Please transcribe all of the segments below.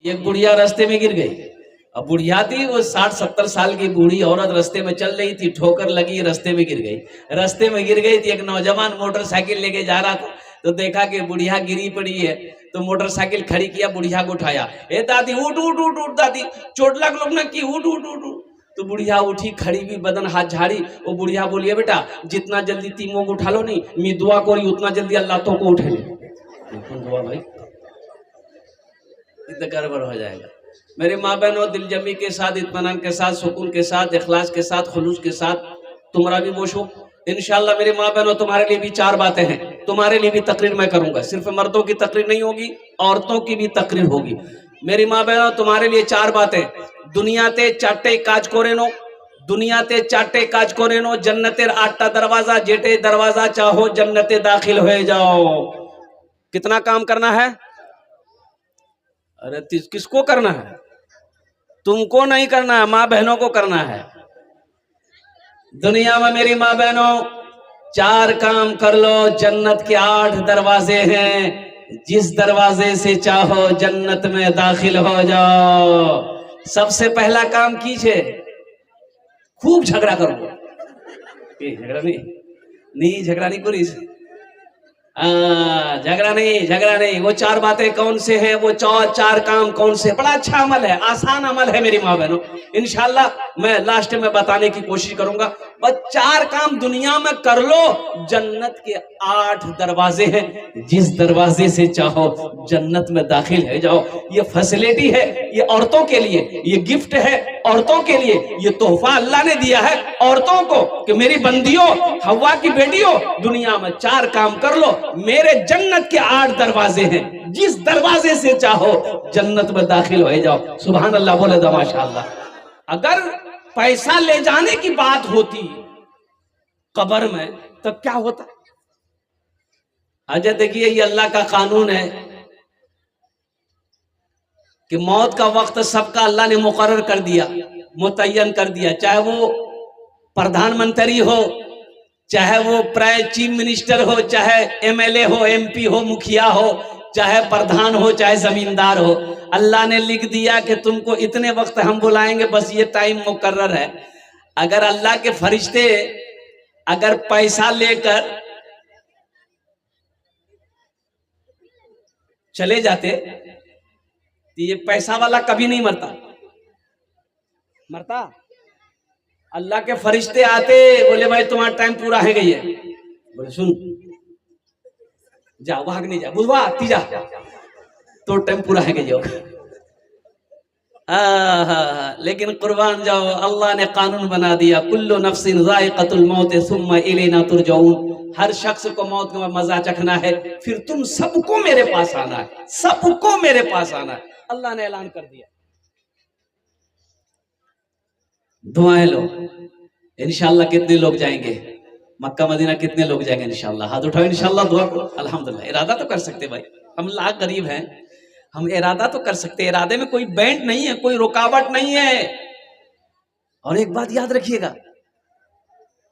एक बुढ़िया रास्ते में गिर गई। अब बुढ़िया थी वो 60-70 साल की बूढ़ी औरत रास्ते में चल रही थी, ठोकर लगी, रास्ते में गिर गई। रास्ते में गिर गई थी, एक नौजवान मोटरसाइकिल लेके जा रहा था तो देखा कि बुढ़िया गिरी पड़ी है, तो मोटरसाइकिल खड़ी किया, बुढ़िया को उठाया। ए दादी उठ उठ उठ उठ दादी, चोट लग लोग ना की, उठ उठ उठ उठ। तो बुढ़िया उठी, खड़ी भी, बदन हाथ झाड़ी। वो बुढ़िया बोलिए बेटा जितना जल्दी तीमों को उठा लो नहीं मैं दुआ करी उतना जल्दी अल्लाह तो को उठे ले। दुआ भाई इतना गड़बड़ हो जाएगा। मेरे माँ बहनों, दिलजमी के साथ, इत्मीनान के साथ, सुकून के साथ, इखलास के साथ, खुलूस के साथ तुम्हारा भी बोशो इंशाल्लाह। मेरे माँ बहनों, तुम्हारे लिए भी 4 बातें हैं, तुम्हारे लिए भी तकरीर मैं करूंगा। सिर्फ मर्दों की तकरीर नहीं होगी, औरतों की भी तकरीर होगी। मेरी माँ बहनों, तुम्हारे लिए 4 बातें। दुनियाते चाटे काज कोरेनो, दुनियाते चाटे काज कोरेनो, जन्नतेर 8टा दरवाजा, जेटे दरवाजा चाहो जन्नते दाखिल हो जाओ। कितना काम करना है? अरे किसको करना है? तुमको नहीं करना है, माँ बहनों को करना है। दुनिया में मेरी माँ बहनों 4 काम कर लो, जन्नत के 8 दरवाजे हैं, जिस दरवाजे से चाहो जन्नत में दाखिल हो जाओ। सबसे पहला काम कीजिए, खूब झगड़ा करो। झगड़ा नहीं झगड़ा नहीं करी, झगड़ा नहीं। वो 4 बातें कौन से हैं? वो 4 काम कौन से? बड़ा अच्छा अमल है, आसान अमल है मेरी माँ बहनों। इंशाल्लाह मैं लास्ट में बताने की कोशिश करूंगा। बस 4 काम दुनिया में कर लो, जन्नत के 8 दरवाजे हैं, जिस दरवाजे से चाहो जन्नत में दाखिल हो जाओ। ये फैसिलिटी है, ये औरतों के लिए, ये गिफ्ट है औरतों के लिए, ये तोहफा अल्लाह ने दिया है औरतों को कि मेरी बंदियों, हवा की बेटियों, दुनिया में 4 काम कर लो, मेरे जन्नत के 8 दरवाजे हैं, जिस दरवाजे से चाहो जन्नत में दाखिल हो जाओ। सुभान अल्लाह बोले दो माशाअल्लाह। अगर पैसा ले जाने की बात होती कब्र में तो क्या होता? अच्छा देखिए, ये अल्लाह का कानून है कि मौत का वक्त सबका अल्लाह ने मुकर्रर कर दिया, मुतय्यन कर दिया। चाहे वो प्रधानमंत्री हो, चाहे वो प्राइम चीफ मिनिस्टर हो, चाहे एमएलए हो, एमपी हो, मुखिया हो, चाहे प्रधान हो, चाहे जमींदार हो, अल्लाह ने लिख दिया कि तुमको इतने वक्त हम बुलाएंगे, बस ये टाइम मुकर्रर है। अगर अल्लाह के फरिश्ते अगर पैसा लेकर चले जाते तो ये पैसा वाला कभी नहीं मरता। अल्लाह के फरिश्ते आते, बोले भाई तुम्हारा टाइम पूरा है गई है। बोले सुन जा, भाग नहीं जा, बुलवा आती जा, तो टाइम पूरा है गई। लेकिन कुर्बान जाओ, अल्लाह ने कानून बना दिया, कुल्लु नफ्सिन ज़ाइक़तुल मौत सुम्मा इलैना तुरजाऊन। हर शख्स को मौत का मजा चखना है, फिर तुम सबको मेरे पास आना है, सबको मेरे पास आना है। अल्लाह ने ऐलान कर दिया। दुआएं लो इंशाल्लाह। कितने लोग जाएंगे मक्का मदीना? कितने लोग जाएंगे इंशाल्लाह? हाथ उठाओ इंशाल्लाह, दुआ करो। अल्हम्दुलिल्लाह, इरादा तो कर सकते भाई, हम लाख गरीब हैं, हम इरादा तो कर सकते। इरादे में कोई बैंड नहीं है, कोई रुकावट नहीं है। और एक बात याद रखिएगा,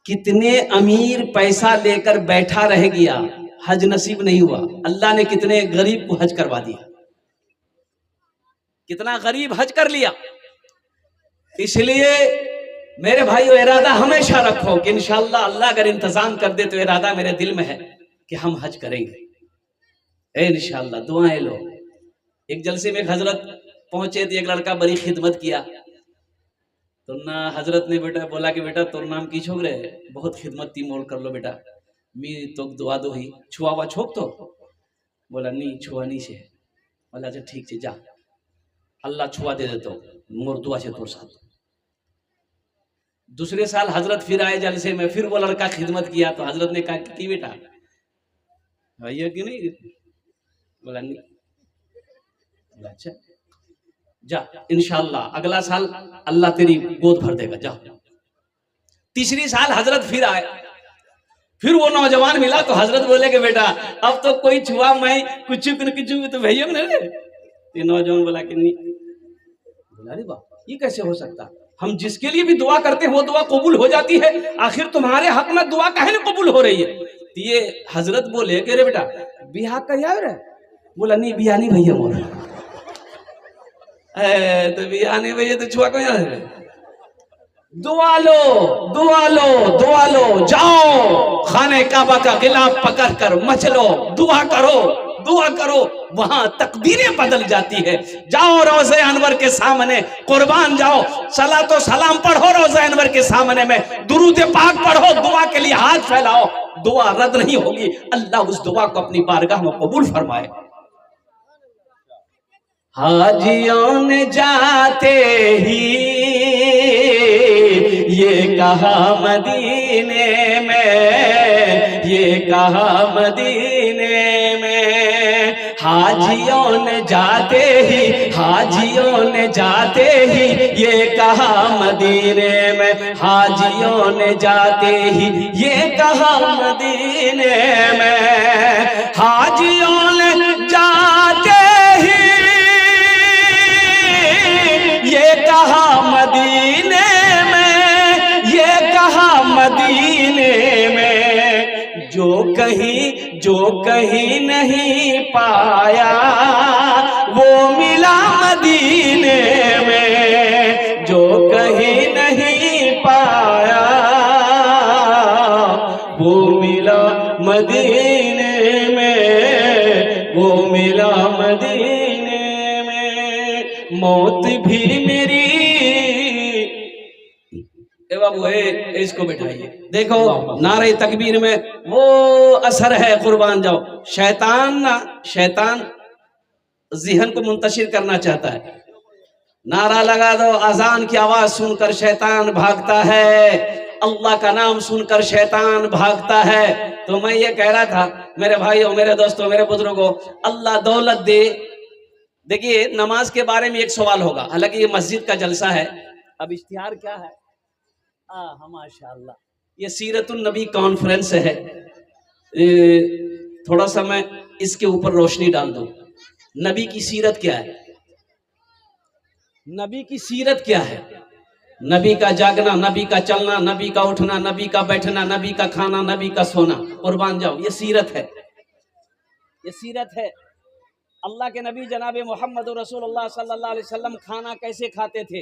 कितने अमीर पैसा लेकर बैठा रह गया, हज नसीब नहीं हुआ, अल्लाह ने कितने गरीब को हज करवा दिया, कितना गरीब हज कर लिया। इसलिए मेरे भाइयों, इरादा हमेशा रखो कि इंशाल्लाह अल्लाह अगर इंतजाम कर दे तो इरादा मेरे दिल में है कि हम हज करेंगे इंशाल्लाह। दुआएं लो। एक जलसे में हजरत पहुंचे तो एक लड़का बड़ी खिदमत किया, तो ना हजरत ने बेटा बोला कि बेटा तोर नाम की छोक रहे, बहुत खिदमत ती मोल कर लो बेटा, मी तो दुआ दो ही, छुआ हुआ छोक तो? बोला नहीं छुआ नहीं से। बोला अच्छा ठीक है, जा अल्लाह छुआ दे देता हूँ, मोर दुआ से तोर साथ। दूसरे साल हजरत फिर आए जलसे में, फिर वो लड़का खिदमत किया, तो हजरत ने कहा कि बेटा भैया कि नहीं? बोला नहीं। अच्छा जा, इंशाल्लाह अगला साल अल्लाह तेरी गोद भर देगा, जा। तीसरी साल हजरत फिर आए, फिर वो नौजवान मिला, तो हजरत बोले कि बेटा अब तो कोई छुआ मैं कुछ तो भैया नहीं। नौजवान बोला कि नहीं। बोला अरे बाप, ये कैसे हो सकता? हम जिसके लिए भी दुआ करते हैं वो दुआ कबूल हो जाती है, आखिर तुम्हारे हक में दुआ काहे नहीं कबूल हो रही है? तो ये हजरत बोले कि रे बेटा बिहा कर यार? बोला नहीं बिहा नहीं भैया मोर। तो भी आने भैया तो छुआ को याद है। दुआ लो दुआ लो दुआ लो, जाओ खाने काबा का गिलाफ पकड़ कर मचलो, दुआ करो, वहां तकदीरें बदल जाती है। जाओ रोज़े अनवर के सामने कुर्बान जाओ, सलातो सलाम पढ़ो रोज़े अनवर के सामने में, दुरूद पाक पढ़ो, दुआ के लिए हाथ फैलाओ, दुआ रद्द नहीं होगी। अल्लाह उस दुआ को अपनी बारगाह में कबूल फरमाए। हाजियों ने जाते ही ये कहा मदीने में, ये कहा मदीने में, हाजियों ने जाते ही, हाजियों ने जाते ही ये कहा मदीने में, हाजियों ने जाते ही ये कहा मदीने में, हाजियों ने जाते ही ये कहा मदीने में, ये कहा मदीने में, जो कहीं नहीं पाया वो मिला मदीने में, जो कहीं नहीं पाया वो मिला मदीने में, वो मिला मदीने में। मौत भी मेरी, ए बाबू इसको बैठाइए, देखो नारे तकबीर में वो असर है। कुर्बान जाओ। शैतान ज़हन को मुंतशिर करना चाहता है। नारा लगा दो, अजान की आवाज सुनकर शैतान भागता है, अल्लाह का नाम सुनकर शैतान भागता है। तो मैं ये कह रहा था मेरे भाइयों, मेरे दोस्तों, मेरे बुजुर्गों, अल्लाह दौलत दे। देखिए नमाज के बारे में एक सवाल होगा, हालांकि ये मस्जिद का जलसा है। अब इश्तिहार क्या है? माशाअल्लाह, ये सीरतुन नबी कॉन्फ्रेंस है। थोड़ा सा मैं इसके ऊपर रोशनी डाल दूं। नबी की सीरत क्या है? नबी की सीरत क्या है? नबी का जागना, नबी का चलना, नबी का उठना, नबी का बैठना, नबी का खाना, नबी का सोना। कुर्बान जाओ, ये सीरत है, ये सीरत है। अल्लाह के नबी जनाब मोहम्मद रसूलुल्लाह सल्लल्लाहु अलैहि वसल्लम खाना कैसे खाते थे?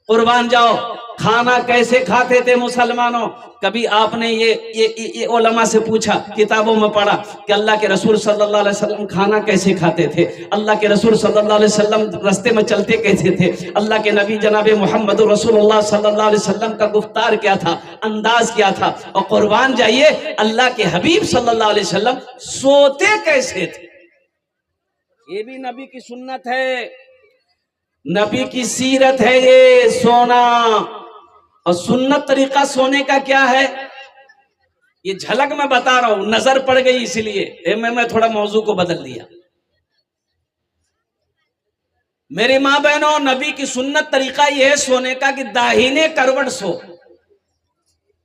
कुर्बान जाओ, खाना कैसे खाते थे मुसलमानों? कभी आपने ये उलमा से पूछा, किताबों में पढ़ा कि अल्लाह के रसूल सल्लल्लाहु अलैहि वसल्लम खाना कैसे खाते थे? अल्लाह के रसूल सल्लल्लाहु अलैहि वसल्लम रास्ते में चलते कैसे थे? अल्लाह के नबी जनाब मोहम्मद रसूलुल्लाह सल्लल्लाहु अलैहि वसल्लम का गुफ्तार क्या था, अंदाज क्या था? और कुर्बान जाइए, अल्लाह के हबीब सल्लल्लाहु अलैहि वसल्लम सोते कैसे थे? ये भी नबी की सुन्नत है, नबी की सीरत है ये सोना। और सुन्नत तरीका सोने का क्या है, ये झलक मैं बता रहा हूं, नजर पड़ गई इसलिए मैं थोड़ा मौजू को बदल दिया। मेरी मां बहनों, नबी की सुन्नत तरीका ये है सोने का कि दाहिने करवट सो।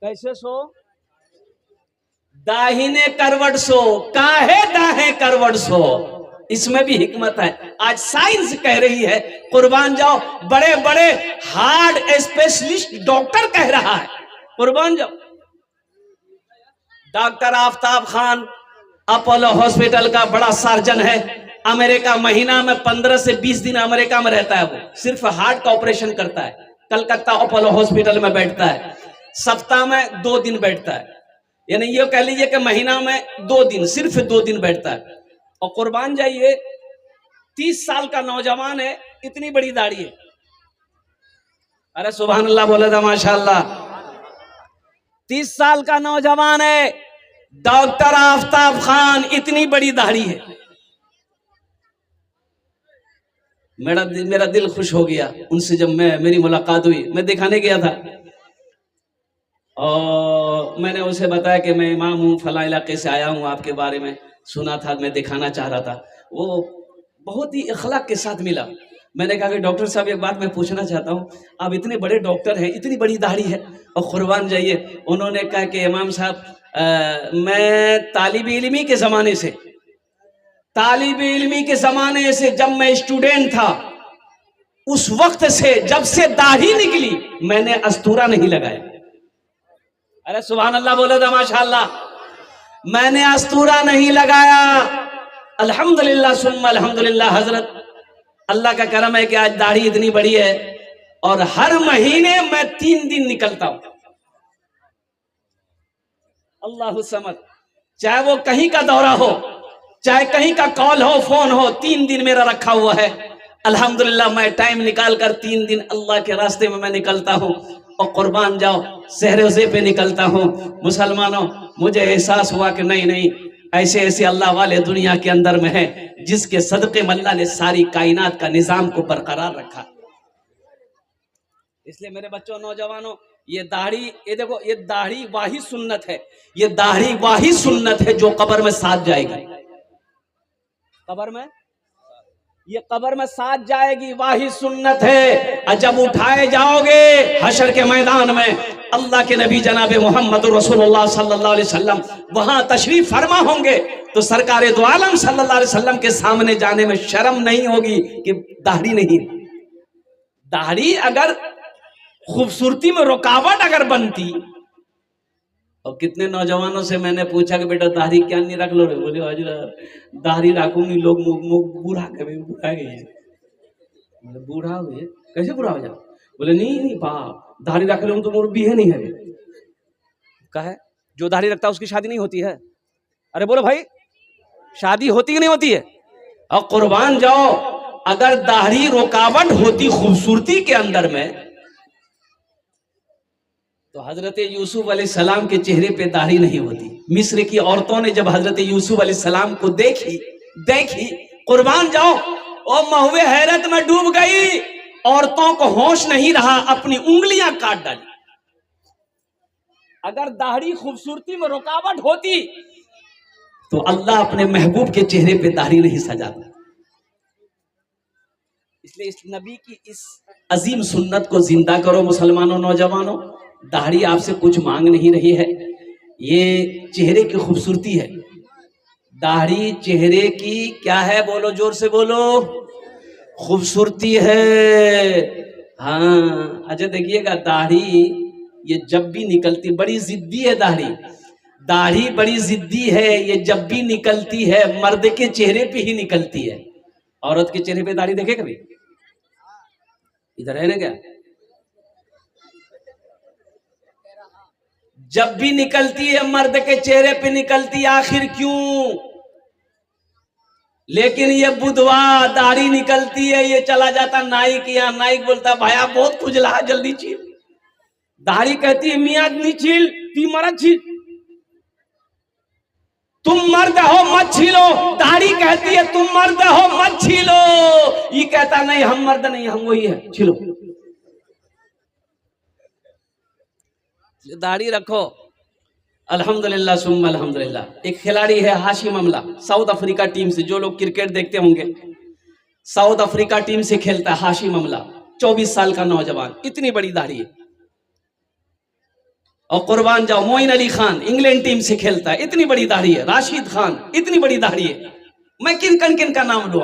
कैसे सो? दाहिने करवट सो। काहे दाहे करवट सो? इसमें भी हिकमत है। आज साइंस कह रही है, कुर्बान जाओ, बड़े बड़े हार्ट स्पेशलिस्ट डॉक्टर कह रहा है, कुर्बान जाओ। Doctor Aftab Khan Apollo hospital का बड़ा सर्जन है, अमेरिका, महीना में 15 से 20 दिन अमेरिका में रहता है। वो सिर्फ हार्ट का ऑपरेशन करता है, कलकत्ता अपोलो हॉस्पिटल में बैठता है। सप्ताह में 2 दिन बैठता है, यानी ये कह लीजिए कि महीना में 2 दिन, सिर्फ 2 दिन बैठता है। और कुर्बान जाइए, 30 साल का नौजवान है, इतनी बड़ी दाढ़ी है। अरे सुभान अल्लाह बोले था, माशाअल्लाह। 30 साल का नौजवान है, डॉक्टर आफ्ताब खान, इतनी बड़ी दाढ़ी है। मेरा दिल खुश हो गया उनसे जब मेरी मुलाकात हुई। मैं दिखाने गया था और मैंने उसे बताया कि मैं इमाम हूँ, फला इलाके से आया हूँ, आपके बारे में सुना था, मैं दिखाना चाह रहा था। वो बहुत ही अखलाक के साथ मिला। मैंने कहा कि डॉक्टर साहब एक बात मैं पूछना चाहता हूँ, आप इतने बड़े डॉक्टर हैं, इतनी बड़ी दाढ़ी है। और कुर्बान जाइए, उन्होंने कहा कि इमाम साहब, मैं तालिब इल्मी के ज़माने से, जब मैं स्टूडेंट था, उस वक्त से, जब से दाढ़ी निकली, मैंने अस्तूरा नहीं लगाया। अरे सुभान अल्लाह बोले था, माशाअल्लाह। मैंने अस्तूरा नहीं लगाया। अल्हम्दुलिल्लाह सुम्मा अल्हम्दुलिल्लाह हजरत, अल्लाह का करम है कि आज दाढ़ी इतनी बड़ी है और हर महीने मैं 3 दिन निकलता हूं। अल्लाह समद, चाहे वो कहीं का दौरा हो, चाहे कहीं का कॉल हो, फोन हो, 3 दिन मेरा रखा हुआ है। अल्हम्दुलिल्लाह मैं टाइम निकाल कर 3 दिन अल्लाह के रास्ते में मैं निकलता हूं और कुर्बान जाओ सहरोज़े पे निकलता हूं। मुसलमानों, मुझे एहसास हुआ कि नहीं नहीं, ऐसे ऐसे अल्लाह वाले दुनिया के अंदर में है जिसके सदक़े में अल्लाह ने सारी कायनात का निजाम को बरकरार रखा। इसलिए मेरे बच्चों, नौजवानों, ये दाढ़ी, ये देखो, ये दाढ़ी वाही सुन्नत है, ये दाढ़ी वाही सुन्नत है जो कब्र में साथ जाएगी। कब्र में, ये कब्र में साथ जाएगी, वाही सुन्नत है। और जब उठाए जाओगे हशर के मैदान में, अल्लाह के नबी जनाबे मोहम्मद रसूलुल्लाह सल्लल्लाहु अलैहि वसल्लम वहां तशरीफ फरमा होंगे, तो सरकारे दो आलम सल्लल्लाहु अलैहि वसल्लम के सामने जाने में शर्म नहीं होगी कि दाढ़ी नहीं। दाढ़ी अगर खूबसूरती में रुकावट अगर बनती, और कितने नौजवानों से मैंने पूछा कि बेटा दाढ़ी क्या नहीं रख लो रे, बोले हजरत दाढ़ी रखूंगी लोग बूढ़ा कभी बूढ़ा गए, बूढ़ा हुए कैसे बूढ़ा हो जाओ, बोले नहीं नहीं बाप दाढ़ी रख लो तो मोर भी है नहीं है। कहे जो दाढ़ी रखता है उसकी शादी नहीं होती है। अरे बोलो भाई, शादी होती कि नहीं होती है? और कुर्बान जाओ, अगर दाढ़ी रुकावट होती खूबसूरती के अंदर में, तो हजरत यूसुफ अलैहिस्सलाम के चेहरे पे दाढ़ी नहीं होती। मिस्र की औरतों ने जब हजरत यूसुफ अलैहिस्सलाम को देखी, कुर्बान जाओ, और महुए हैरत में डूब गई। औरतों को होश नहीं रहा, अपनी उंगलियां काट डाली। अगर दाढ़ी खूबसूरती में रुकावट होती तो अल्लाह अपने महबूब के चेहरे पे दाढ़ी नहीं सजाता। इसलिए इस नबी की इस अजीम सुन्नत को जिंदा करो मुसलमानों, नौजवानों। दाढ़ी आपसे कुछ मांग नहीं रही है, ये चेहरे की खूबसूरती है। दाढ़ी चेहरे की क्या है? बोलो, जोर से बोलो, खूबसूरती है। हाँ, अच्छा देखिएगा, दाढ़ी ये जब भी निकलती, बड़ी जिद्दी है दाढ़ी बड़ी जिद्दी है। ये जब भी निकलती है मर्द के चेहरे पे ही निकलती है। औरत के चेहरे पे दाढ़ी देखे कभी? इधर है ना क्या? जब भी निकलती है मर्द के चेहरे पे निकलती है, आखिर क्यों? लेकिन ये बुधवा दाढ़ी निकलती है, ये चला जाता नाई के यहाँ, नाई बोलता भाया बहुत खुजला, जल्दी छील। दाढ़ी कहती है मियाँ नहीं छील, ती मरद छील, तुम मर्द हो मत छीलो। दाढ़ी कहती है तुम मर्द हो मत छीलो, ये कहता नहीं हम मर्द नहीं, हम वही है, छीलो। दाढ़ी रखो। अल्हम्दुलिल्लाह सुम्मा अल्हम्दुलिल्लाह। एक खिलाड़ी है हाशिम अमला, साउथ अफ्रीका टीम से, जो लोग क्रिकेट देखते होंगे, साउथ अफ्रीका टीम से खेलता है हाशिम अमला, 24 साल का नौजवान, इतनी बड़ी दाढ़ी है। और कुर्बान जाओ, मोइन अली खान इंग्लैंड टीम से खेलता है, इतनी बड़ी दाढ़ी है। राशिद खान, इतनी बड़ी दाढ़ी है। मैं किन का नाम लूं?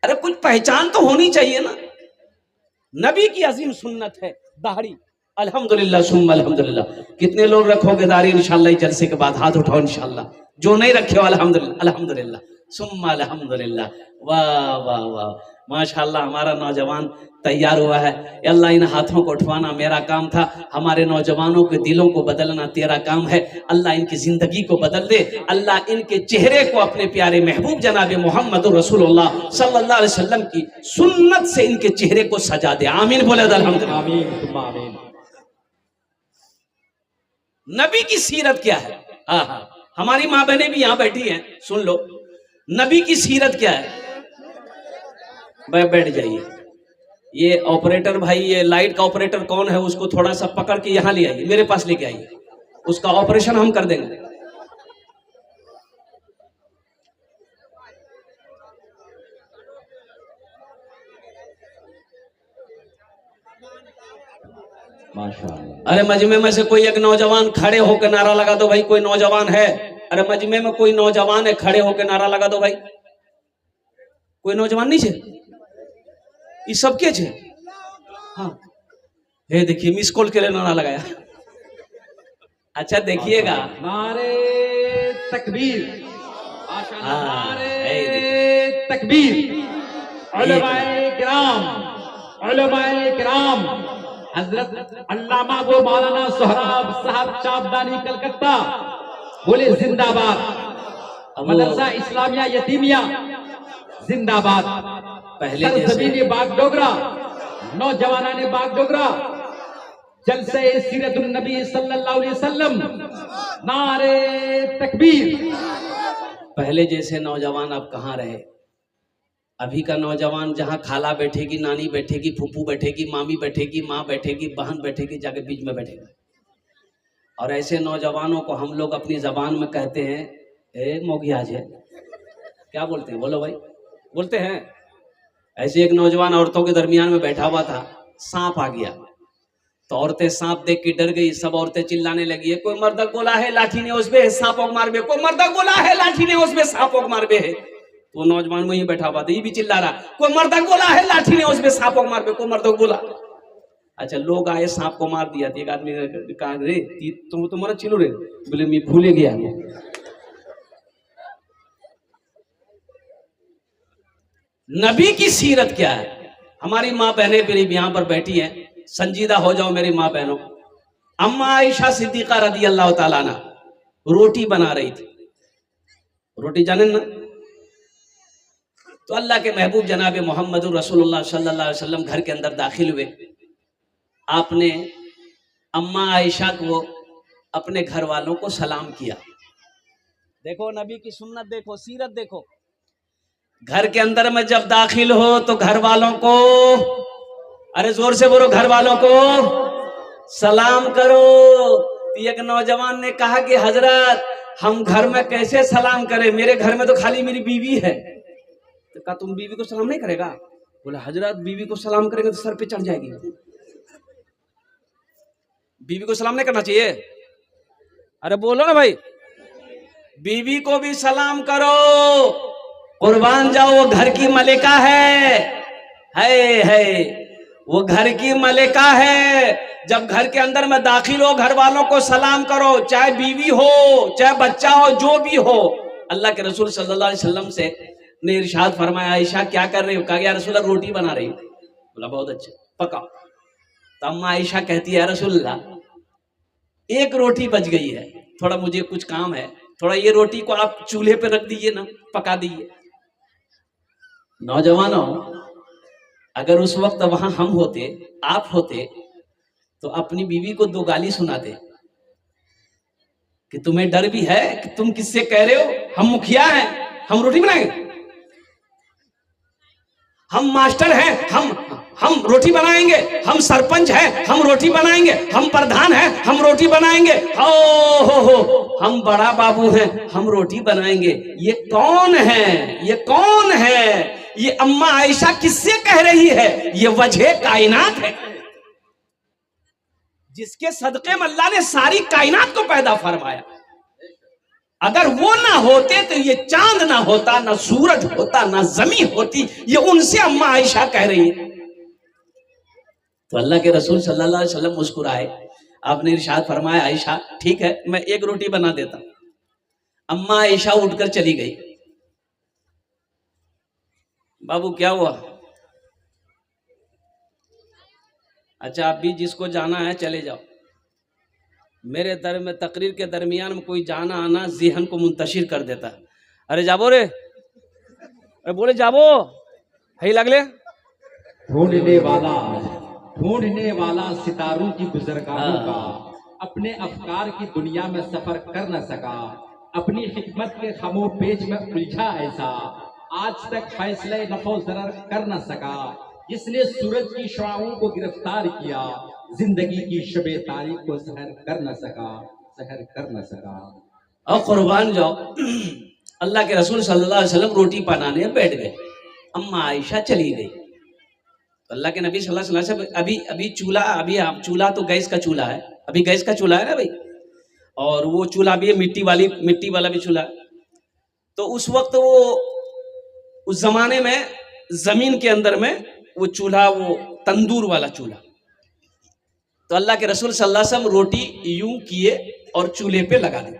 अरे कुछ पहचान तो होनी चाहिए ना। नबी की अजीम सुन्नत है दाढ़ी। अल्हम्दुलिल्लाह सुम्मा अल्हम्दुलिल्लाह। कितने लोग रखोगे दाढ़ी इंशाल्लाह? जलसे के बाद हाथ उठाओ इंशाल्लाह। जो नहीं रखे हो अल्हम्दुलिल्लाह अल्हम्दुलिल्लाह सुम्मा अल्हम्दुलिल्लाह। वाह वाह वाह, माशाल्लाह, हमारा नौजवान तैयार हुआ है। अल्लाह इन हाथों को उठवाना मेरा काम था, हमारे नौजवानों के दिलों को बदलना तेरा काम है। अल्लाह इनकी जिंदगी को बदल दे। अल्लाह इनके चेहरे को अपने प्यारे महबूब जनाबे मोहम्मद रसूलुल्लाह सल्लल्लाहु अलैहि वसल्लम की सुन्नत से इनके चेहरे को सजा दे। आमीन बोले अल्हम्दुलिल्लाह। आमीन। नबी की सीरत क्या है? आहा, हमारी माँ बहनें भी यहाँ बैठी हैं, सुन लो, नबी की सीरत क्या है? बैठ जाइए। ये ऑपरेटर भाई, ये लाइट का ऑपरेटर कौन है, उसको थोड़ा सा पकड़ के यहाँ ले आइए, मेरे पास लेके आइए, उसका ऑपरेशन हम कर देंगे। माशाअल्लाह। अरे मजमे में से कोई एक नौजवान खड़े होकर नारा लगा दो भाई, कोई नौजवान है? अरे मजमे में कोई नौजवान है, खड़े होकर नारा लगा दो भाई। कोई नौजवान नहीं है? ये सब के छे? हाँ, ये देखिए मिस कॉल के लिए नारा लगाया। अच्छा देखिएगा, नारे तकबीर, नारे तकबीर। उलमाए किराम हजरत अल्लामा वो मौलाना सोहराब साहब चाबदानी कलकत्ता बोले जिंदाबाद। मदरसा इस्लामिया यतीमिया जिंदाबाद। पहले सरजमीन बागडोगरा, नौजवाना ने बागडोगरा, जलसे सीरतुन नबी सल्लल्लाहु अलैहि वसल्लम, नारे तकबीर। पहले जैसे नौजवान अब कहाँ रहे। अभी का नौजवान जहाँ खाला बैठेगी, नानी बैठेगी, फूफू बैठेगी, मामी बैठेगी, माँ बैठेगी, बहन बैठेगी, जाके बीच में बैठेगा। और ऐसे नौजवानों को हम लोग अपनी जबान में कहते हैं ए मोगियाज है। क्या बोलते हैं, बोलो भाई, बोलते हैं। ऐसे एक नौजवान औरतों के दरमियान में बैठा हुआ था, सांप आ गया तो औरतें सांप देख के डर गई। सब औरतें चिल्लाने लगी है, कोई मर्दक बोला है लाठी ने उस पे सांपों मार बे, कोई मर्दक बोला है लाठी ने उस पे सांपों मार बे है। तो नौजवान वहीं बैठा हुआ था, ये भी चिल्ला रहा, कोई मर्दक बोला है लाठी ने उस पे सांपों मार बे, कोई मर्दक बोला। अच्छा, लोग आए, सांप को मार दिया। एक आदमी ने कहा रे तुम तुम्हारा चिल्लो रे, बोले मैं भूले गया। नबी की सीरत क्या है। हमारी माँ बहनें मेरी यहाँ पर बैठी हैं, संजीदा हो जाओ मेरी माँ बहनों। अम्मा आयशा सिद्दीका रदी अल्लाह ताला अन्हा रोटी बना रही थी। रोटी जाने ना, तो अल्लाह के महबूब जनाब मोहम्मद रसूलुल्लाह सल्लल्लाहु अलैहि वसल्लम घर के अंदर दाखिल हुए। आपने अम्मा आयशा को, अपने घर वालों को सलाम किया। देखो नबी की सुन्नत देखो, सीरत देखो। घर के अंदर में जब दाखिल हो तो घर वालों को, अरे जोर से बोलो, घर वालों को सलाम करो। एक नौजवान ने कहा कि हजरत हम घर में कैसे सलाम करें, मेरे घर में तो खाली मेरी बीवी है। तो कहा तुम बीवी को सलाम नहीं करेगा? बोला हजरत बीवी को सलाम करेंगे तो सर पे चढ़ जाएगी, बीवी को सलाम नहीं करना चाहिए। अरे बोलो ना भाई, बीवी को भी सलाम करो। कुर्बान जाओ, वो घर की मलिका है वो घर की मलिका है। जब घर के अंदर में दाखिल हो, घर वालों को सलाम करो, चाहे बीवी हो चाहे बच्चा हो, जो भी हो। अल्लाह के रसूल सल्लल्लाहु अलैहि वसल्लम से ने इरशाद फरमाया, आयशा क्या कर रही हो? कहा, या रसूल रोटी बना रही हूं। बोला बहुत अच्छा, पकाओ। तो अम्मा आयशा कहती है, रसूलल्लाह एक रोटी बच गई है, थोड़ा मुझे कुछ काम है, थोड़ा ये रोटी को आप चूल्हे पे रख दीजिए ना, पका दीजिए। नौजवानों, अगर उस वक्त वहां हम होते, आप होते, तो अपनी बीवी को दो गाली सुनाते कि तुम्हें डर भी है कि तुम किससे कह रहे हो, हम मुखिया हैं, हम रोटी बनाएंगे, हम मास्टर हैं, हम रोटी बनाएंगे, हम सरपंच हैं, हम रोटी बनाएंगे, हम प्रधान हैं, हम रोटी बनाएंगे, हो हम बड़ा बाबू हैं, हम रोटी बनाएंगे। ये कौन है, ये कौन है? ये अम्मा आयशा किससे कह रही है? ये वजह कायनात है, जिसके सदके में अल्लाह ने सारी कायनात को पैदा फरमाया। अगर वो ना होते तो ये चांद ना होता, ना सूरज होता, ना जमीन होती। ये उनसे अम्मा आयशा कह रही है। तो अल्लाह के रसूल सल्लल्लाहु अलैहि वसल्लम मुस्कुराए। आपने इरशाद फरमाया, आयशा ठीक है, मैं एक रोटी बना देता। अम्मा आयशा उठकर चली गई। बाबू क्या हुआ? अच्छा, आप भी जिसको जाना है चले जाओ। मेरे दर में तकरीर के दरमियान में कोई जाना आना ज़हन को मुंतशिर कर देता है। अरे जाबो रे, अरे बोले जाबो है लगले। ढूंढने वाला सितारों की गुज़रगाहों का अपने अफकार की दुनिया में सफर कर न सका, अपनी हिकमत के खमो पेच में उलझा ऐसा, आज तक फैसले नफो जरर कर न सका, जिसने सूरज की शुआओं को गिरफ्तार किया, जिंदगी की शबे तारीख को सहर कर न सका। और कुर्बान जाओ, अल्लाह के रसूल सल्लल्लाहु अलैहि वसल्लम रोटी बनाने बैठ गए। अम्मा आयशा चली गई। तो अल्लाह के नबी सल्लल्लाहु अलैहि वसल्लम अभी चूल्हा तो गैस का चूल्हा है, अभी गैस का चूल्हा है ना भाई, और वो चूल्हा भी है मिट्टी वाला भी चूल्हा। तो उस वक्त वो उस जमाने में जमीन के अंदर में वो चूल्हा, वो तंदूर वाला चूल्हा। तो अल्लाह के रसूल सल्लल्लाहु अलैहि वसल्लम रोटी यूं किए और चूल्हे पे लगा दी।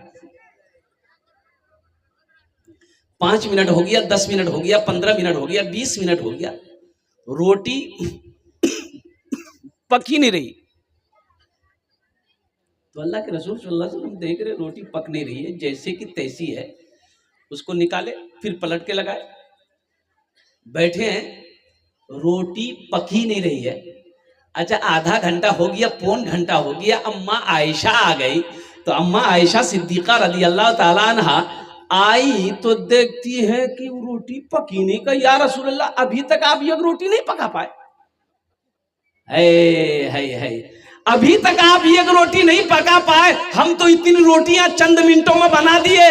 5 मिनट हो गया, 10 मिनट हो गया, 15 मिनट हो गया, 20 मिनट हो गया, रोटी पकी नहीं रही। तो अल्लाह के रसूल सल्लल्लाहु अलैहि वसल्लम देख रहे रोटी पक नहीं रही है, जैसे कि तैसी है। उसको निकाले, फिर पलट के लगाए, बैठे हैं, रोटी पकी नहीं रही है। अच्छा, आधा घंटा हो गया, पौन घंटा हो गया, अम्मा आयशा आ गई। तो अम्मा आयशा सिद्दीका रज़ी अल्लाह ताला अन्हा आई तो देखती है कि रोटी पकी नहीं। का या रसूल अल्लाह, अभी तक आप ये रोटी नहीं पका पाए? है अभी तक आप ये रोटी नहीं पका पाए, हम तो इतनी रोटियां चंद मिनटों में बना दिए।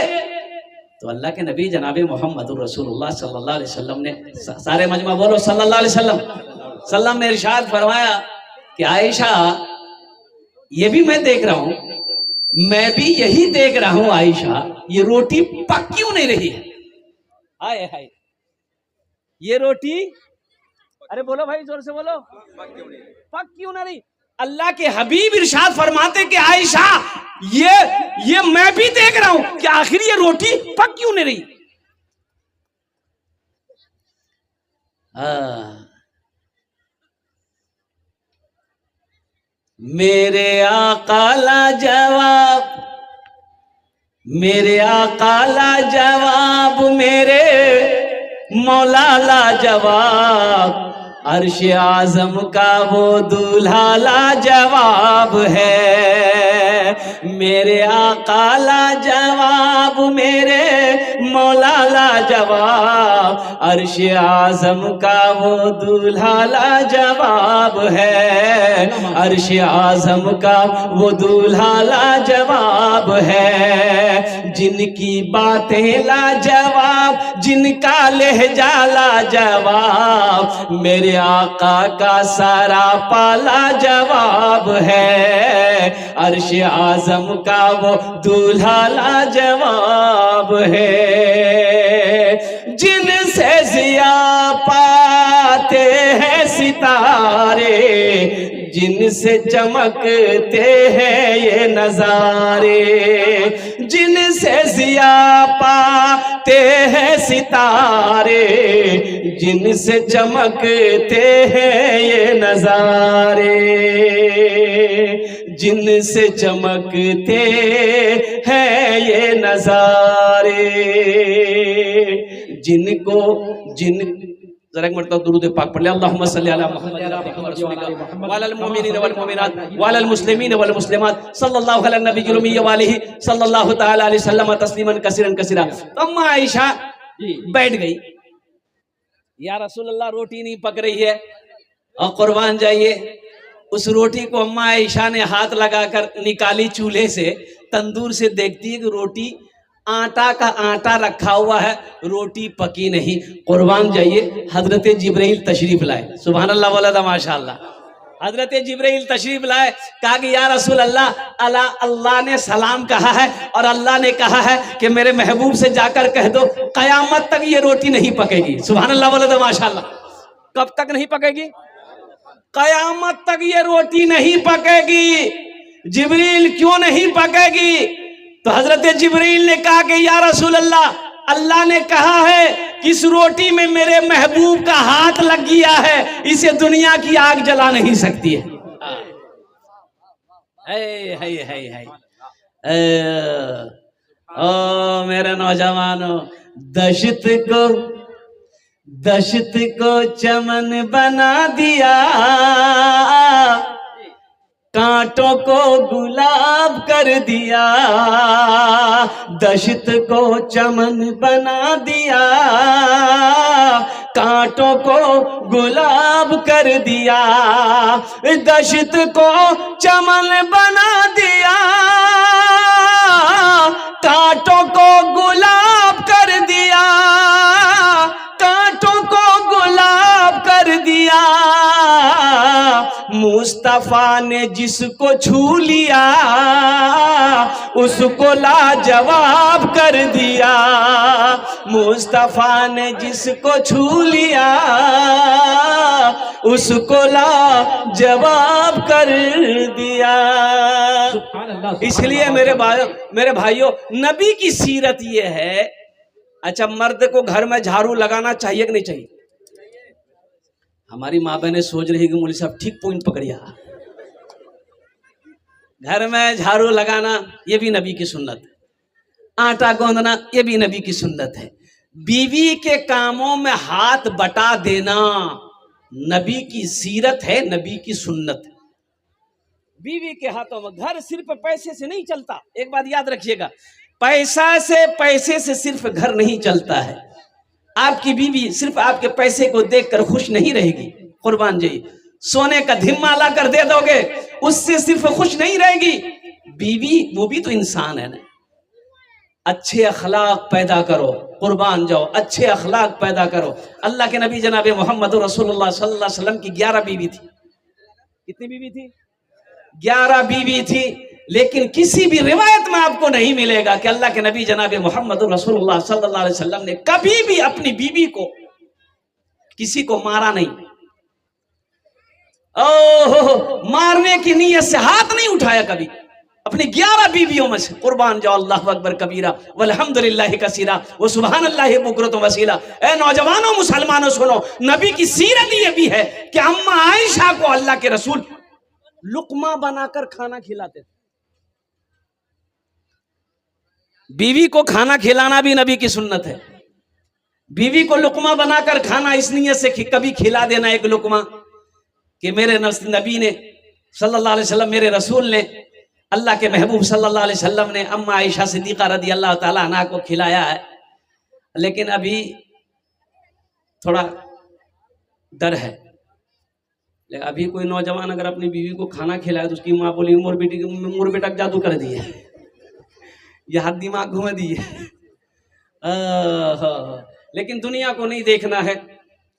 तो अल्लाह के नबी जनाबे मोहम्मद रसूलुल्लाह सल्लल्लाहु अलैहि वसल्लम ने, सारे मजमा बोलो सल्लल्लाहु अलैहि वसल्लम ने इरशाद फरमाया कि आयशा, ये भी मैं देख रहा हूं, मैं भी यही देख रहा हूं आयशा, ये रोटी पक क्यों नहीं रही है? हाय हाय, ये रोटी, अरे बोलो भाई, जोर से बोलो, पक क्यों नहीं रही? अल्लाह के हबीब इरशाद फरमाते कि आयशा, ये मैं भी देख रहा हूं कि आखिर ये रोटी पक क्यों नहीं रही। मेरे आका लाजवाब, मेरे आका लाजवाब, मेरे मौला लाजवाब, अर्श आजम का वो दूल्हा लाजवाब है। मेरे आका लाजवाब, मेरे मौला लाजवाब, अर्श आजम का वो दूल्हा लाजवाब है। अर्श आजम का वो दूल्हा लाजवाब है। जिनकी बातें लाजवाब, जिनका लहजा लाजवाब, मेरे आका का सारा पाला जवाब है। अर्श आजम का वो दूल्हा लाजवाब है। जिनसे जिया पाते हैं सितारे, जिनसे चमकते हैं ये नजारे, जिनसे जिया पाते हैं सितारे, जिनसे चमकते हैं ये नजारे, जिनसे चमकते हैं ये नजारे, जिनको जरा एक मरतबा दुरूद पाक पढ़ ले, अल्लाहुम्मा सल्ली अला मुहम्मद व अलल मुमिनीन वल मुमिनात व अलल मुस्लिमीन वल मुस्लिमात सल्लल्लाहु अला नबिय्यिल उम्मी व आलिहि सल्लल्लाहु तआला अलैहि वसल्लम तस्लीमन कसीरन कसीरा। अम्मा आयशा बैठ गई, या रसूल अल्लाह रोटी नहीं पक रही है, और कुर्बान जाइए, उस रोटी को अम्मा आयशा ने हाथ लगाकर निकाली चूल्हे से, तंदूर से, देखती है कि रोटी, आटा का आटा रखा हुआ है, रोटी पकी नहीं। कुर्बान जाइए, हजरत जिब्राइल तशरीफ लाए, सुभान अल्लाह वाला माशाअल्लाह। हजरत जिब्राइल तशरीफ लाए, कहा कि या रसूल अल्लाह, अल्लाह ने सलाम कहा है और अल्लाह ने कहा है कि मेरे महबूब से जाकर कह दो कयामत तक ये रोटी नहीं पकेगी। सुभान अल्लाह वाला माशाअल्लाह। कब तक नहीं पकेगी? कयामत तक ये रोटी नहीं पकेगी। जिब्रील, क्यों नहीं पकेगी? तो हजरत जिब्रील ने कहा कि या रसूल अल्लाह, अल्लाह ने कहा है कि इस रोटी में मेरे महबूब का हाथ लग गया है, इसे दुनिया की आग जला नहीं सकती है। ओ मेरे नौजवानों, दशत को चमन बना दिया, कांटों को गुलाब कर दिया। दशत को चमन बना दिया, कांटों को गुलाब कर दिया। दशत को चमन बना दिया, कांटों को गुलाब कर दिया, कांटों को गुलाब कर दिया। मुस्तफा ने जिसको छू लिया, उसको लाजवाब कर दिया। मुस्तफा ने जिसको छू लिया, उसको लाजवाब कर दिया। इसलिए मेरे भाइयों, नबी की सीरत ये है, अच्छा, मर्द को घर में झाड़ू लगाना चाहिए कि नहीं चाहिए? हमारी माँ बहनें सोच रही कि मौलवी साहब ठीक पॉइंट पकड़िया। घर में झाड़ू लगाना ये भी नबी की सुन्नत है। आटा गोंदना ये भी नबी की सुन्नत है। बीवी के कामों में हाथ बटा देना नबी की सीरत है, नबी की सुन्नत है। बीवी के हाथों में, घर सिर्फ पैसे से नहीं चलता। एक बात याद रखिएगा, पैसे से सिर्फ घर नहीं चलता है। आपकी बीवी सिर्फ आपके पैसे को देखकर खुश नहीं रहेगी। कुर्बान जाइए, सोने का धिम्मा ला कर दे दोगे, उससे सिर्फ खुश नहीं रहेगी बीवी, वो भी तो इंसान है ना। अच्छे अखलाक पैदा करो, कुर्बान जाओ, अच्छे अखलाक पैदा करो। अल्लाह के नबी जनाब मोहम्मद रसूलुल्लाह सल्लल्लाहु अलैहि वसल्लम की 11 बीवी थी। कितनी बीवी थी? 11 बीवी थी। लेकिन किसी भी रिवायत में आपको नहीं मिलेगा कि अल्लाह के नबी जनाब मोहम्मद रसूलुल्लाह सल्लल्लाहु अलैहि वसल्लम ने कभी भी अपनी बीवी को, किसी को मारा नहीं। ओहो, मारने की नीयत से हाथ नहीं उठाया कभी अपनी 11 बीवियों में से। कुर्बान जाओ, अल्लाहु अकबर कबीरा वल्हम्दुलिल्लाहि कसीरा व सुबहानल्लाहि बुकरतुम वसीला। ए नौजवानों, मुसलमानों, सुनो, नबी की सीरत ये भी है कि अम्मा आयशा को अल्लाह के रसूल लुकमा बनाकर खाना खिलाते थे। बीवी को खाना खिलाना भी नबी की सुन्नत है। बीवी को लुकमा बनाकर खाना इस नियत से कभी खिला देना एक लुकमा कि मेरे नबी ने सल्लल्लाहु अलैहि वसल्लम, मेरे रसूल ने, अल्लाह के महबूब सल्लल्लाहु अलैहि वसल्लम ने अम्मा आयशा सिद्दीक़ा रदी अल्लाह ताला अन्हा को खिलाया है। लेकिन अभी थोड़ा डर है। लेकिन अभी कोई नौजवान अगर अपनी बीवी को खाना खिलाए तो उसकी माँ बोली मोर बेटा जादू कर दिए, ये हाथ दिमाग घुमा दिए। लेकिन दुनिया को नहीं देखना है।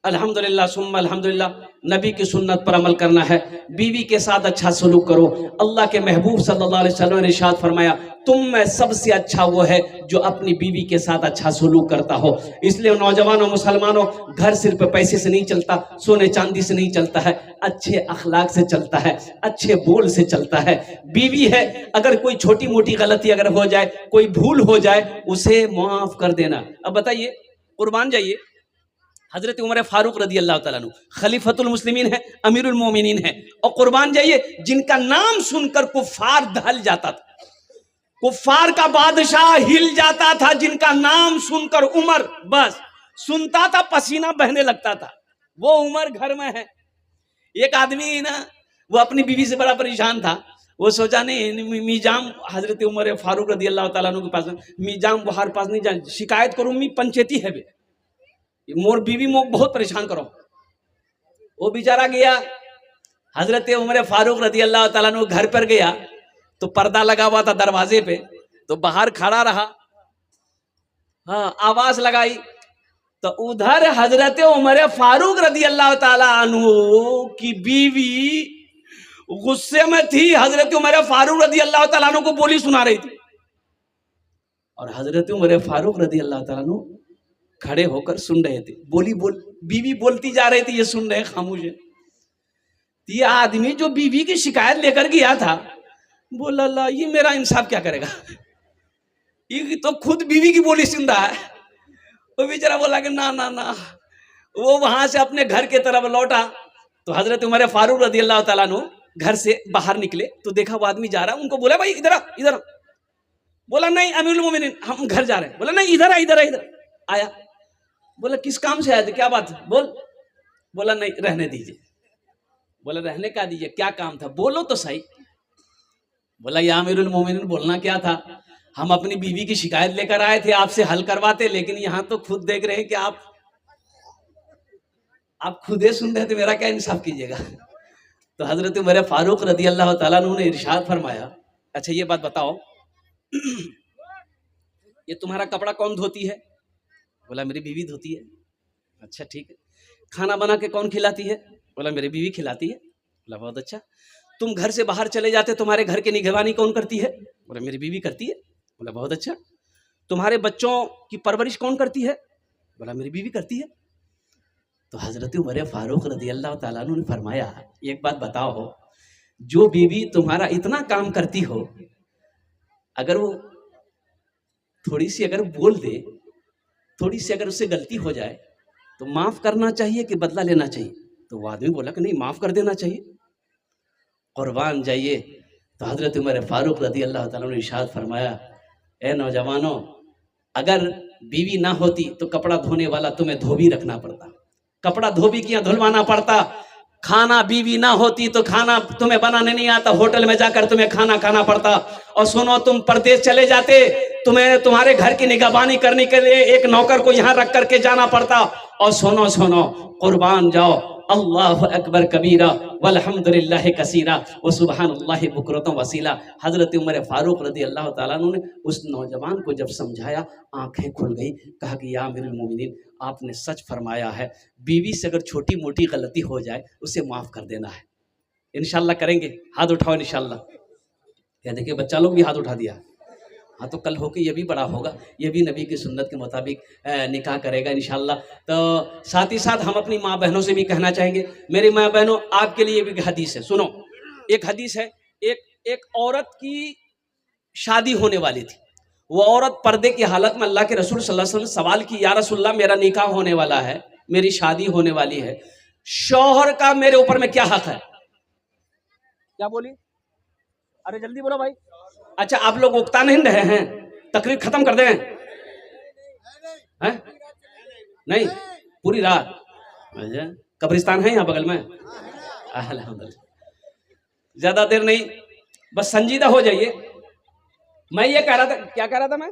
अल्हम्दुलिल्लाह सुम्मा अल्हम्दुलिल्लाह, नबी की सुन्नत पर अमल करना है। बीवी के साथ अच्छा सलूक करो। अल्लाह के महबूब सल्लल्लाहु अलैहि वसल्लम ने इरशाद फरमाया, तुम में सबसे अच्छा वो है जो अपनी बीवी के साथ अच्छा सलूक करता हो। इसलिए नौजवानों, मुसलमानों, घर सिर्फ पैसे से नहीं चलता, सोने चांदी से नहीं चलता है, अच्छे अखलाक से चलता है, अच्छे बोल से चलता है। बीवी है, अगर कोई छोटी मोटी गलती अगर हो जाए, कोई भूल हो जाए, उसे माफ कर देना। अब बताइए, कुर्बान जाइए, हजरत उमर फारूक रदी अल्लाह ताला अन्हु खलीफतुल मुस्लिमीन है, अमीरुल मोमिनीन है, और कुर्बान जाइए, जिनका नाम सुनकर कुफ्फार दहल जाता था, कुफ्फार का बादशाह हिल जाता था। जिनका नाम सुनकर उमर बस सुनता था, पसीना बहने लगता था। वो उमर घर में है। एक आदमी ना, वो अपनी बीवी से बड़ा परेशान था। वो सोचा नहीं, मीजाम हजरत उमर फारूक रदी अल्लाह ताला अन्हु के पास, मीजाम बुहार पास नहीं जा, शिकायत करूँ, मी पंचायती है बे, मोर बीवी मोक बहुत परेशान करो। वो बेचारा गया, हजरत उमर फारूक रदी अल्लाह ताला अन्हु घर पर गया तो पर्दा लगा हुआ था दरवाजे पे, तो बाहर खड़ा रहा। हाँ, आवाज लगाई तो उधर हजरत उमर फारूक रदी अल्लाह ताला अन्हु की बीवी गुस्से में थी। हजरत उमर फारूक रदी अल्लाह ताला अन्हु को बोली सुना रही थी, और हजरत उमर फारूक रदी अल्लाह ताला अन्हु खड़े होकर सुन रहे थे। बीवी बोलती जा रही थी, ये सुन रहे खामोश है। ये आदमी जो बीवी की शिकायत लेकर गया था, बोला ला, ये मेरा इंसाफ क्या करेगा, ये तो खुद बीवी की बोली सुन रहा है। वो बेचारा बोला कि ना ना ना। वो वहां से अपने घर के तरफ लौटा तो हजरत उमर फारूक रदी अल्लाह ताला अन्हु घर से बाहर निकले तो देखा वो आदमी जा रहा है। उनको बोला, भाई इधर इधर। बोला नहीं अमीरुल मोमिनीन, हम घर जा रहे हैं। बोला नहीं, इधर इधर आया। बोला किस काम से आए थे, क्या बात है, बोल। बोला नहीं, रहने दीजिए। बोला रहने का दीजिए, क्या काम था, बोलो तो सही। बोला या अमीरुल मोमिनीन, बोलना क्या था, हम अपनी बीवी की शिकायत लेकर आए थे, आपसे हल करवाते, लेकिन यहां तो खुद देख रहे हैं कि आप खुदे सुन रहे थे, मेरा क्या इंसाफ कीजिएगा। तो हजरत उमर फारूक रदी अल्लाह ताला अन्हु ने इरशाद फरमाया, अच्छा ये बात बताओ, ये तुम्हारा कपड़ा कौन धोती है। बोला मेरी बीवी धोती है। अच्छा ठीक है। खाना बना के कौन खिलाती है। बोला मेरी बीवी खिलाती है। बोला बहुत अच्छा। तुम घर से बाहर चले जाते, तुम्हारे घर की निगरानी कौन करती है। बोला मेरी बीवी करती है। बोला बहुत अच्छा। तुम्हारे बच्चों की परवरिश कौन करती है। बोला मेरी बीवी करती है। तो हजरत उमर फारूक रदी अल्लाह ताला अन्हु ने फरमाया, एक बात बताओ, जो बीवी तुम्हारा इतना काम करती हो, अगर वो थोड़ी सी अगर बोल दे थोड़ी सी अगर उससे गलती हो जाए तो माफ करना चाहिए कि बदला लेना चाहिए? तो वो आदमी बोला कि नहीं, माफ कर देना चाहिए। कुर्बान जाइए। तो हजरत उमर फारूक रदी अल्लाह ताला ने इरशाद फरमाया, ए नौजवानों, अगर बीवी ना होती तो कपड़ा धोने वाला तुम्हें धोबी रखना पड़ता, कपड़ा धोबी की धुलवाना पड़ता। खाना बीवी ना होती तो खाना तुम्हें बनाने नहीं आता, होटल में जाकर तुम्हें खाना खाना पड़ता। और सुनो, तुम परदेश चले जाते, तुम्हें तुम्हारे घर की निगहबानी करने के लिए एक नौकर को यहाँ रख करके जाना पड़ता। और सुनो सुनो, कुर्बान जाओ, अल्लाह अकबर कबीरा वल्हम्दुलिल्लाह कसीरा व सुबहानल्लाहि बुकरतम वसीला। हजरत उमर फारूक रदी अल्लाह ताला अन्हु ने उस नौजवान को जब समझाया, आंखें खुल गई। कहा कि या अमीरुल मोमिनीन, आपने सच फरमाया है, बीवी से अगर छोटी मोटी गलती हो जाए उसे माफ कर देना है। इंशाल्लाह करेंगे, हाथ उठाओ इंशाल्लाह। क्या देखिए बच्चा लोग भी हाथ उठा दिया। हाँ, तो कल होके ये भी बड़ा होगा, ये भी नबी की सुन्नत के मुताबिक निकाह करेगा इंशाल्लाह। तो साथ ही साथ हम अपनी माँ बहनों से भी कहना चाहेंगे, मेरी माँ बहनों, आपके लिए भी हदीस है, सुनो। एक हदीस है, एक औरत की शादी होने वाली थी। वो औरत पर्दे की हालत में अल्लाह के रसूल सल्लल्लाहु अलैहि वसल्लम सवाल की, या रसूलल्लाह, मेरा निकाह होने वाला है, मेरी शादी होने वाली है, शौहर का मेरे ऊपर में क्या हक है? क्या बोली? अरे जल्दी बोलो भाई। अच्छा, आप लोग उकता नहीं रहे हैं? तकरीर खत्म कर दें? हैं? नहीं, पूरी रात? कब्रिस्तान है यहाँ बगल में? अल्हम्दुलिल्लाह। ज्यादा देर नहीं, बस संजीदा हो जाइए। मैं ये कह रहा था, क्या कह रहा था मैं?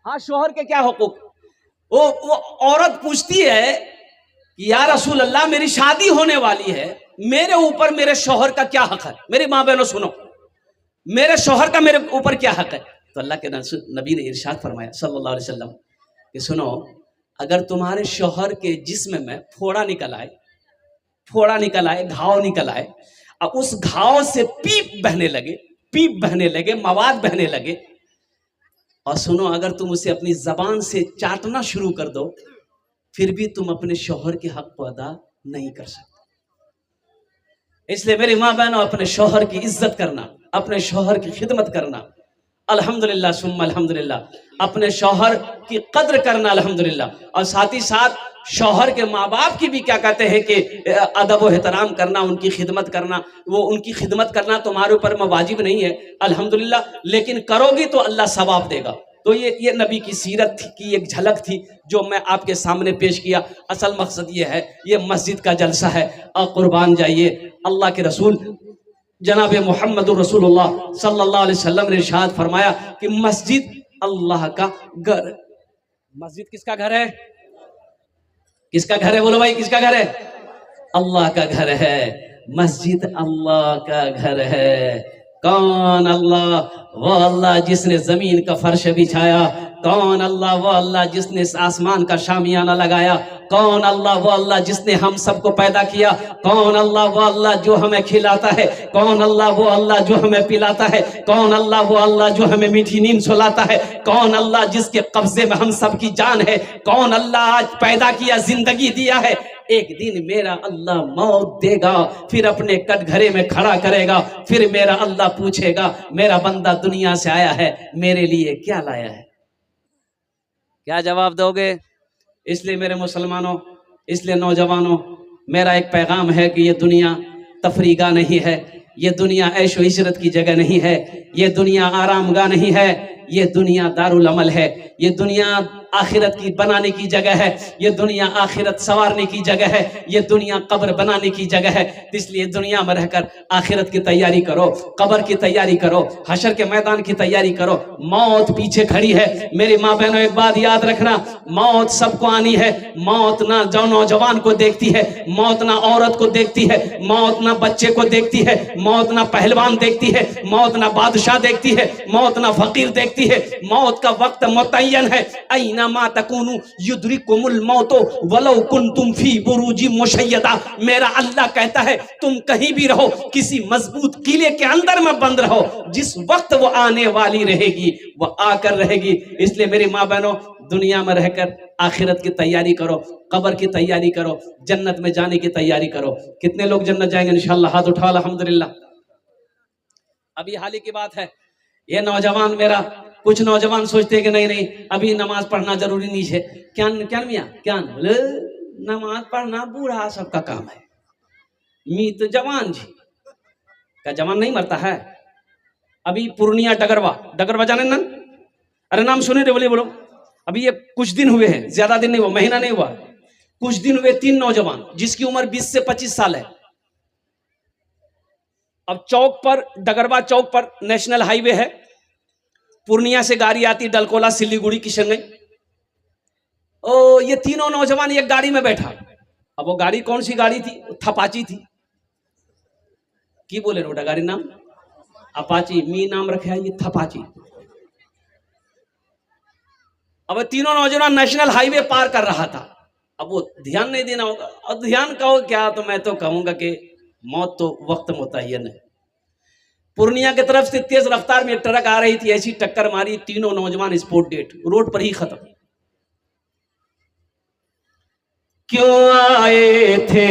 हाँ, शौहर के क्या हुकूक। वो औरत पूछती है कि या रसूल अल्लाह, मेरी शादी होने वाली है, मेरे ऊपर मेरे शौहर का क्या हक है? मेरी माँ बहनों सुनो, मेरे शौहर का मेरे ऊपर क्या हक है? तो अल्लाह के नबी ने इरशाद फरमाया सल्लल्लाहु अलैहि वसल्लम कि सुनो, अगर तुम्हारे शौहर के जिस्म में फोड़ा निकल आए, घाव निकल आए, और उस घाव से पीप बहने लगे, मवाद बहने लगे, और सुनो, अगर तुम उसे अपनी जबान से चाटना शुरू कर दो, फिर भी तुम अपने शौहर के हक को अदा नहीं कर सकते। इसलिए मेरी माँ बहनों, अपने शौहर की इज्जत करना, अपने शौहर की खिदमत करना, अल्हम्दुलिल्लाह सुम्मा अल्हम्दुलिल्लाह, अपने शौहर की कद्र करना, अल्हम्दुलिल्लाह। और साथ ही साथ शौहर के माँ बाप की भी क्या कहते हैं कि अदब व एहतराम करना, उनकी खिदमत करना। वो उनकी खिदमत करना तुम्हारे ऊपर में वाजिब नहीं है, अल्हम्दुलिल्लाह, लेकिन करोगी तो अल्लाह सवाब देगा। तो ये नबी की सीरत की एक झलक थी जो मैं आपके सामने पेश किया। असल मकसद ये है, ये मस्जिद का जलसा है, और कुर्बान जाइए, अल्लाह के रसूल जनाब मोहम्मद रसूलुल्लाह सल्लल्लाहु अलैहि वसल्लम ने इरशाद फरमाया कि मस्जिद अल्लाह का घर। मस्जिद किसका घर है? किसका घर है? बोलो भाई, किसका घर है? अल्लाह का घर है। मस्जिद अल्लाह का घर है। कौन अल्लाह? वो अल्लाह जिसने जमीन का फर्श बिछाया। कौन अल्लाह? वो अल्लाह जिसने आसमान का शामियाना लगाया। कौन अल्लाह? वो अल्लाह जिसने हम सबको पैदा किया। कौन अल्लाह? वो अल्लाह जो हमें खिलाता है। कौन अल्लाह? वो अल्लाह जो हमें पिलाता है। कौन अल्लाह? वो अल्लाह जो हमें मीठी नींद सुलाता है। कौन अल्लाह जिसके कब्जे में हम सब की जान है। कौन अल्लाह आज पैदा किया, जिंदगी दिया है। एक दिन मेरा अल्लाह मौत देगा, फिर अपने कटघरे में खड़ा करेगा, फिर मेरा अल्लाह पूछेगा, मेरा बंदा दुनिया से आया है, मेरे लिए क्या लाया है? क्या जवाब दोगे? इसलिए मेरे मुसलमानों, इसलिए नौजवानों, मेरा एक पैगाम है कि ये दुनिया तफरीगा नहीं है, ये दुनिया ऐशो इशरत की जगह नहीं है, ये दुनिया आरामगाह नहीं है, ये दुनिया दारुल अमल है, ये दुनिया आखिरत की बनाने की जगह है, ये दुनिया आखिरत संवारने की जगह है, ये दुनिया कब्र बनाने की जगह है। इसलिए दुनिया में रहकर आखिरत की तैयारी करो, कब्र की तैयारी करो, हशर के मैदान की तैयारी करो। मौत पीछे खड़ी है। मेरी माँ बहनों, एक बात याद रखना, मौत सबको आनी है। मौत ना नौजवान को देखती है, मौत ना औरत को देखती है, मौत ना बच्चे को देखती है, मौत ना पहलवान देखती है, मौत ना बादशाह देखती है, मौत ना फकीर देखती है। मौत का वक्त मुतय्यन है। ऐना मा तकूनु युद्रिकुमुल मौतो वलौ कुंतुम फी बुरूजी मुशय्यदा। मेरा अल्लाह कहता है, तुम कहीं भी रहो, किसी मजबूत किले के अंदर में बंद रहो, जिस वक्त वो आने वाली रहेगी वो आकर रहेगी। इसलिए मेरी माँ बहनों, दुनिया में रहकर आखिरत की तैयारी करो, कब्र की तैयारी करो, जन्नत में जाने की तैयारी करो। कितने लोग जन्नत जाएंगे इंशाअल्लाह? हाथ उठाओ अल्हम्दुलिल्लाह। अभी हाल ही की बात है, ये नौजवान मेरा कुछ नौजवान सोचते हैं कि नहीं नहीं अभी नमाज पढ़ना जरूरी नहीं है। क्या क्या मियाँ क्या बोले, नमाज पढ़ना बूढ़ा सबका काम है, मी तो जवान जी का जवान नहीं मरता है। अभी पूर्णिया डगरवा जाने ना, अरे नाम सुने रे, बोले बोलो। अभी ये कुछ दिन हुए हैं, ज्यादा दिन नहीं हुआ, महीना नहीं हुआ, कुछ दिन हुए, 3 नौजवान जिसकी उम्र 20 से 25 साल है। अब चौक पर, डगरवा चौक पर नेशनल हाईवे है, पूर्णिया से गाड़ी आती डलकोला सिलीगुड़ी किशनगंज। ओ ये तीनों नौजवान एक गाड़ी में बैठा। अब वो गाड़ी कौन सी गाड़ी थी? थपाची थी। की बोले रोडा गाड़ी नाम अपाची, मी नाम रखे है ये थपाची। अब तीनों नौजवान नेशनल हाईवे पार कर रहा था। अब वो ध्यान नहीं देना होगा, और ध्यान कहो क्या, तो मैं तो कहूंगा कि मौत तो वक्त में होता ही है। पूर्णिया की तरफ से तेज रफ्तार में एक ट्रक आ रही थी, ऐसी टक्कर मारी, तीनों नौजवान स्पॉट डेड, रोड पर ही खत्म। क्यों आए थे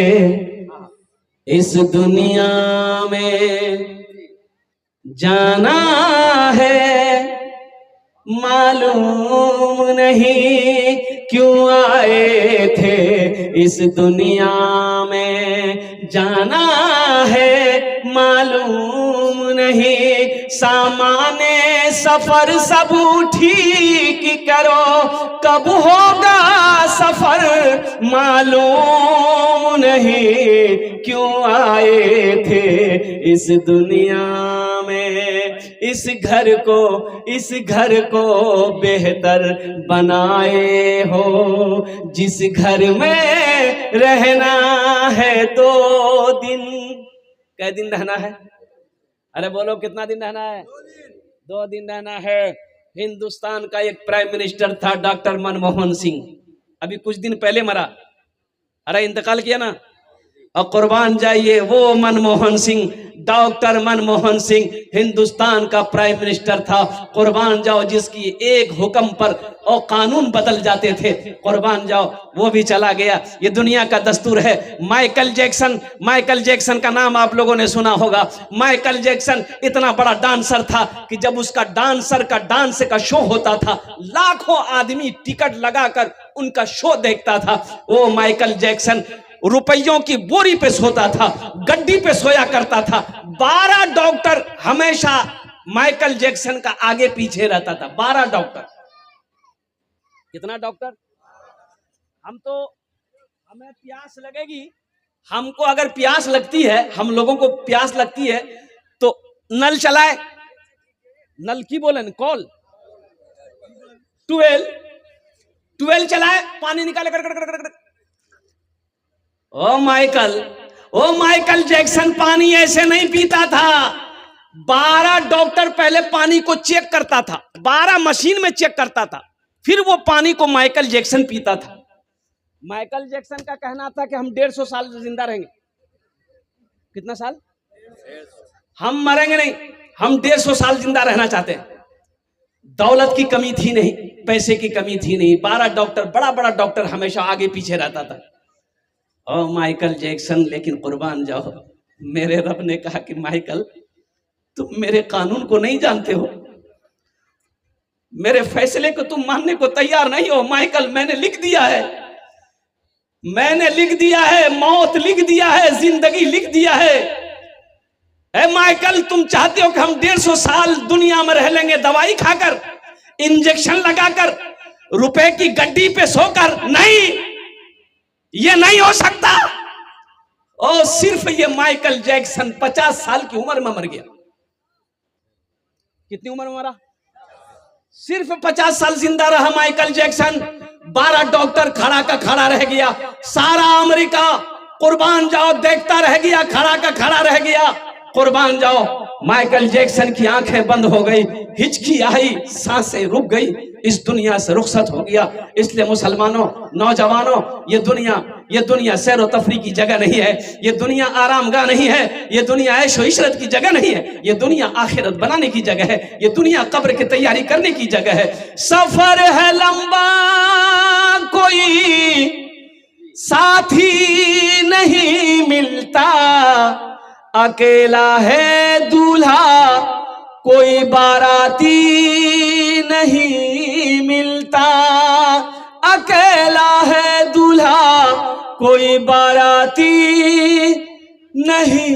इस दुनिया में, जाना है मालूम नहीं, क्यों आए थे इस दुनिया में, जाना है मालूम नहीं, सामाने सफर सब ठीक करो, कब होगा सफर मालूम नहीं, क्यों आए थे इस दुनिया में, इस घर को बेहतर बनाए हो, जिस घर में रहना है 2 दिन। कै दिन रहना है? अरे बोलो कितना दिन रहना है? 2 दिन रहना है। हिंदुस्तान का एक प्राइम मिनिस्टर था डॉक्टर मनमोहन सिंह, अभी कुछ दिन पहले मरा, अरे इंतकाल किया ना। और कुर्बान जाइए वो मनमोहन सिंह, डॉक्टर मनमोहन सिंह हिंदुस्तान का प्राइम मिनिस्टर था, कुर्बान जाओ, जिसकी एक हुक्म पर और कानून बदल जाते थे, कुर्बान जाओ, वो भी चला गया। ये दुनिया का दस्तूर है। माइकल जैक्सन का नाम आप लोगों ने सुना होगा। माइकल जैक्सन इतना बड़ा डांसर था कि जब उसका डांस का शो होता था, लाखों आदमी टिकट लगाकर उनका शो देखता था। वो माइकल जैक्सन रुपयों की बोरी पे सोता था, गड्डी पे सोया करता था। 12 डॉक्टर हमेशा माइकल जैक्सन का आगे पीछे रहता था, 12 डॉक्टर। कितना डॉक्टर? हमें प्यास लगेगी, हमको अगर प्यास लगती है, हम लोगों को प्यास लगती है तो नल चलाए, नल की बोले कॉल 12 चलाए, पानी निकाले कर। ओ माइकल जैक्सन पानी ऐसे नहीं पीता था। 12 डॉक्टर पहले पानी को चेक करता था, 12 मशीन में चेक करता था, फिर वो पानी को माइकल जैक्सन पीता था। माइकल जैक्सन का कहना था कि हम 150 साल जिंदा रहेंगे। कितना साल? हम मरेंगे नहीं, हम 150 साल जिंदा रहना चाहते हैं। दौलत की कमी थी नहीं, पैसे की कमी थी नहीं, 12 डॉक्टर, बड़ा डॉक्टर हमेशा आगे पीछे रहता था। ओ माइकल जैक्सन, लेकिन कुर्बान जाओ, मेरे रब ने कहा कि माइकल तुम मेरे कानून को नहीं जानते हो, मेरे फैसले को तुम मानने को तैयार नहीं हो। माइकल मैंने लिख दिया है, मौत लिख दिया है, जिंदगी लिख दिया है। ए माइकल, तुम चाहते हो कि हम 150 साल दुनिया में रह लेंगे, दवाई खाकर, इंजेक्शन लगाकर, रुपए की गड्डी पे सोकर? नहीं, ये नहीं हो सकता। और सिर्फ ये माइकल जैक्सन 50 साल की उम्र में मर गया। कितनी उम्र में मरा? सिर्फ 50 साल जिंदा रहा माइकल जैक्सन। 12 डॉक्टर खड़ा का खड़ा रह गया, सारा अमेरिका कुर्बान जाओ देखता रह गया, खड़ा का खड़ा रह गया, कुर्बान जाओ। माइकल जैक्सन की आंखें बंद हो गई, हिचकी आई, सांसें रुक गई, इस दुनिया से रुखसत हो गया। इसलिए मुसलमानों, नौजवानों, ये दुनिया सैर व तफरी की जगह नहीं है, ये दुनिया आरामगाह नहीं है, ये दुनिया ऐशो इशरत की जगह नहीं है, ये दुनिया आखिरत बनाने की जगह है, ये दुनिया कब्र की तैयारी करने की जगह है। सफर है लंबा, कोई साथी नहीं मिलता, अकेला है दूल्हा, कोई बाराती नहीं मिलता, अकेला है दूल्हा कोई बाराती नहीं